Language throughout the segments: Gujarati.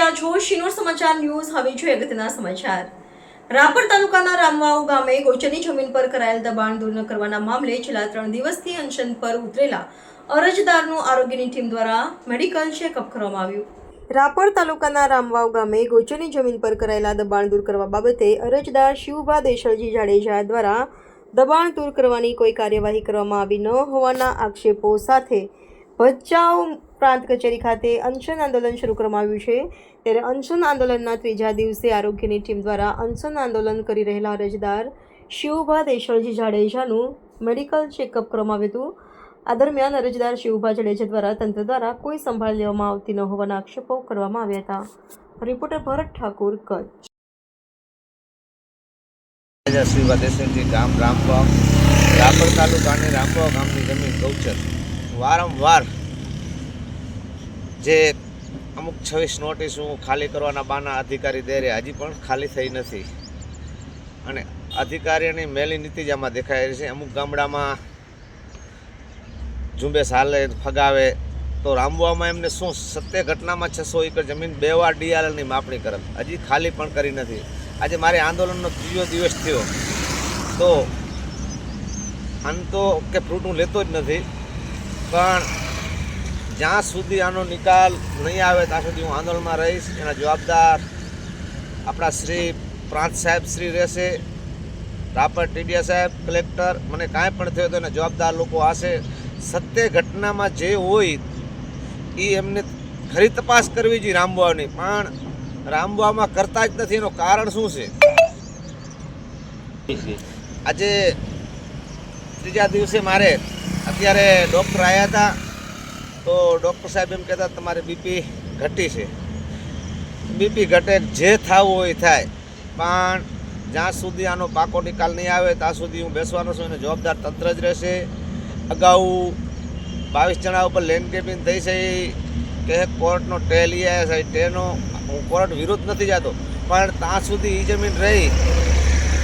રહ્યા છો શિનોર સમાચાર ન્યૂઝ. હવે જોઈએ અગત્યના સમાચાર. રાપર તાલુકાના રામવાવ ગામે ગૌચરની જમીન પર કરાયેલ દબાણ દૂર ન કરવાના મામલે છેલ્લા 3 દિવસથી અનશન પર ઉતરેલા અરજદારનું આરોગ્યની ટીમ દ્વારા મેડિકલ ચેકઅપ કરવામાં આવ્યું. રાપર તાલુકાના રામવાવ ગામે ગૌચરની જમીન પર કરાયેલા દબાણ દૂર કરવા બાબતે અરજદાર શિવભા દેશળજી જાડેજા દ્વારા દબાણ દૂર કરવાની કોઈ કાર્યવાહી કરવામાં આવી ન હોવાના આક્ષેપો સાથે ભચાઉ પ્રાંત કચેરી ખાતે અનશન આંદોલન શરૂ કરવામાં આવ્યું છે. ત્યારે અનશન આંદોલનના 3જા દિવસે આરોગ્યની ટીમ દ્વારા અનશન આંદોલન કરી રહેલા અરજદાર શિવભા દેશળજી જાડેજાનું મેડિકલ ચેકઅપ કરવામાં આવ્યું હતું. આ દરમિયાન અરજદાર શિવભા જાડેજા દ્વારા તંત્ર દ્વારા કોઈ સંભાળ લેવામાં આવતી ન હોવાના આક્ષેપો કરવામાં આવ્યા હતા. રિપોર્ટર ભરત ઠાકુર, કચ્છ. શિવભા દેશળજી ગામ રામવાવ, રાપર તાલુકાની રામવાવ ગામની જમીન ગૌચર વારંવાર જે અમુક 26 નોટિસ હું ખાલી કરવાના બાના અધિકારી દે રહે, હજી પણ ખાલી થઈ નથી. અને અધિકારીઓની મેલી નીતિ જ આમાં દેખાય છે. અમુક ગામડામાં ઝુંબેશ હાલે, ફગાવે, તો રામવાવમાં એમને શું સત્ય ઘટનામાં 600 એકર જમીન 2 વાર DRLની માપણી કરેલ, હજી ખાલી પણ કરી નથી. આજે મારે આંદોલનનો 3જો દિવસ થયો, તો આન તો કે ફ્રૂટ હું લેતો જ નથી. પણ જ્યાં સુધી આનો નિકાલ નહીં આવે ત્યાં સુધી હું આંદોલનમાં રહીશ. એના જવાબદાર આપણા શ્રી પ્રાંત સાહેબ શ્રી રહેશે, રાપર TDA સાહેબ, કલેક્ટર. મને કાંઈ પણ થયો તો એના જવાબદાર લોકો હશે. સત્ય ઘટનામાં જે હોય એ એમને ખરી તપાસ કરવી જોઈએ રામવાવની, પણ રામવાવમાં કરતા જ નથી. એનું કારણ શું છે? આજે 3જા દિવસે મારે અત્યારે ડૉક્ટર આવ્યા હતા, તો ડૉક્ટર સાહેબ એમ કહેતા તમારે બીપી ઘટી છે. બીપી ઘટે, જે થવું હોય થાય, પણ જ્યાં સુધી આનો પાકો નિકાલ નહીં આવે ત્યાં સુધી હું બેસવાનો છું. એને જવાબદાર તંત્ર જ રહેશે. અગાઉ 22 જણા ઉપર લેન્ડકેપિંગ થઈ છે કે કોર્ટનો ટે લઈ આવ્યા છે. ટેનો હું કોર્ટ વિરુદ્ધ નથી જતો, પણ ત્યાં સુધી એ જમીન રહી.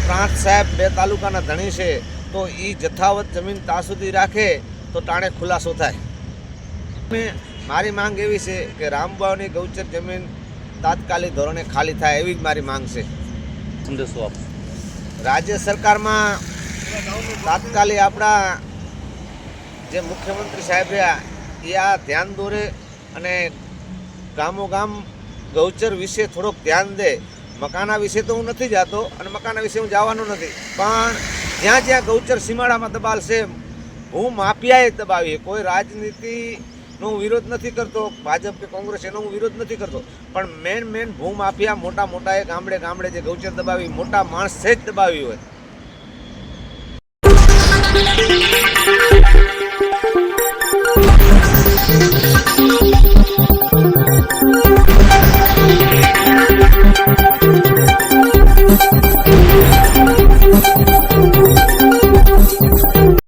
પ્રાંત સાહેબ 2 તાલુકાના ધણી છે, તો એ જથ્થાવત જમીન ત્યાં સુધી રાખે તો ટાણે ખુલાસો થાય. મારી માંગ એવી છે કે રામવાવની ગૌચર જમીન તાત્કાલિક ધોરણે ખાલી થાય, એવી જ મારી માંગ છે. રાજ્ય સરકારમાં તાત્કાલિક આપણા જે મુખ્યમંત્રી સાહેબ રહ્યા એ આ ધ્યાન દોરે અને ગામો ગામ ગૌચર વિશે થોડોક ધ્યાન દે. મકાના વિશે તો હું નથી જતો અને મકાના વિશે હું જવાનો નથી, પણ જ્યાં જ્યાં ગૌચર સીમાડામાં દબાલશે, હું માફિયાએ દબાવીએ. કોઈ રાજનીતિનો હું વિરોધ નથી કરતો, ભાજપ કે કોંગ્રેસ એનો હું વિરોધ નથી કરતો, પણ મેન ભૂમાફિયા મોટા મોટા એ ગામડે ગામડે જે ગૌચર દબાવી, મોટા માણસ છે જ દબાવી હોય.